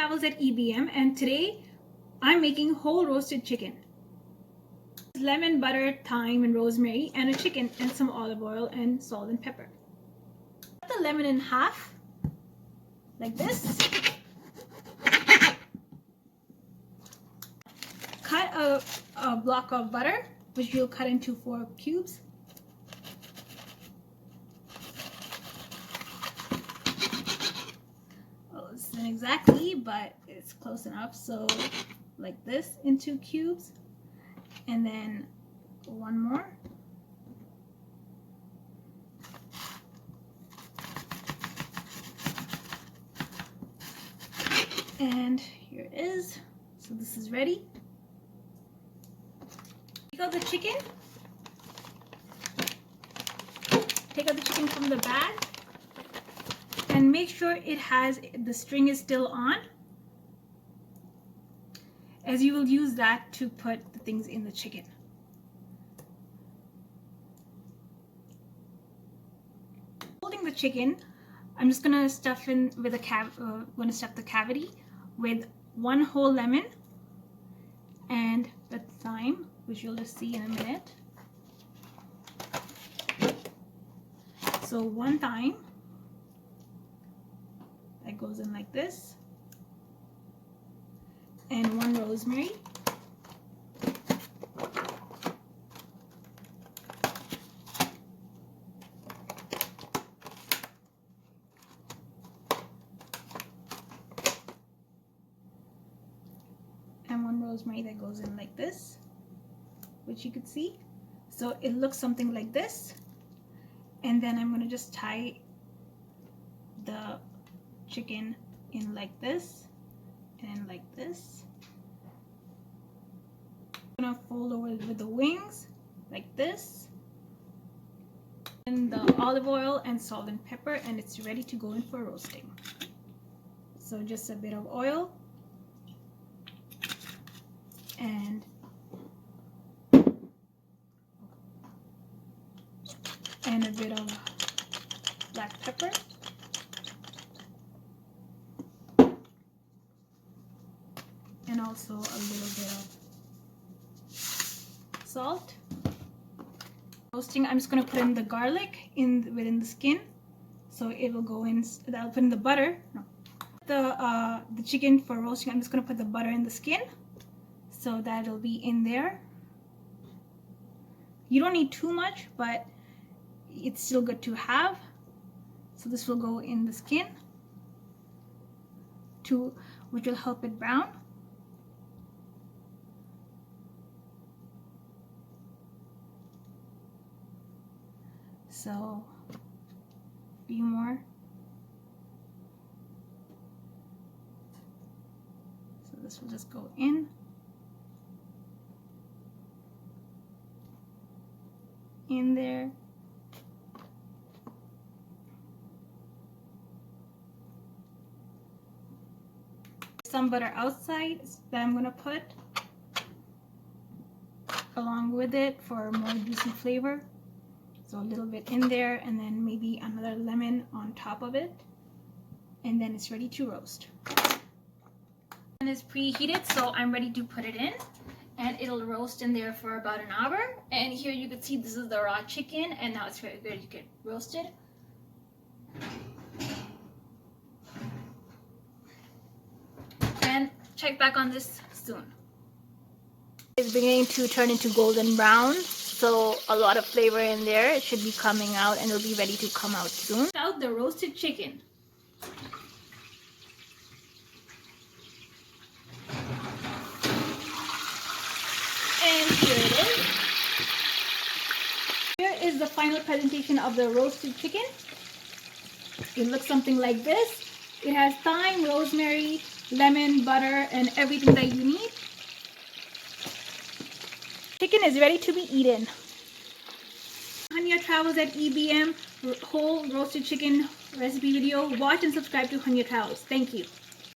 Travels at EBM, and today I'm making whole roasted chicken. Lemon, butter, thyme, and rosemary, and a chicken, and some olive oil, and salt and pepper. Cut the lemon in half, like this. Cut a block of butter, which you'll cut into 4 cubes. Isn't exactly, but it's close enough. So like this into cubes, and then one more, and here it is. So this is ready. Take out the chicken. Take out the chicken from the bag. And make sure the string is still on, as you will use that to put the things in the chicken. Holding the chicken, I'm just gonna stuff in with stuff the cavity with 1 whole lemon and the thyme, which you'll just see in a minute. So 1 thyme. That goes in like this, and 1 rosemary, and 1 rosemary that goes in like this, which you could see. So it looks something like this, and then I'm going to just tie the chicken in like this and like this. I'm gonna fold over with the wings like this, and the olive oil and salt and pepper, and it's ready to go in for roasting. So just a bit of oil and a bit of black pepper. And also a little bit of salt. Roasting, I'm just going to put in the garlic within the skin, so it will go in. I'll put in the butter. No, the chicken for roasting. I'm just going to put the butter in the skin, so that it'll be in there. You don't need too much, but it's still good to have. So this will go in the skin, which will help it brown. So a few more. So this will just go in there. Some butter outside that I'm going to put along with it for more juicy flavor. So a little bit in there, and then maybe another lemon on top of it, and then it's ready to roast. And it's preheated, so I'm ready to put it in, and it'll roast in there for about an hour. And here you can see this is the raw chicken, and now it's ready to get roasted. And check back on this soon. It's beginning to turn into golden brown. So a lot of flavor in there. It should be coming out, and it'll be ready to come out soon. Out the roasted chicken. And here it is. Here is the final presentation of the roasted chicken. It looks something like this. It has thyme, rosemary, lemon, butter, and everything that you need. Chicken is ready to be eaten. Hunyah Travels at EBM whole roasted chicken recipe video. Watch and subscribe to Hunyah Travels. Thank you.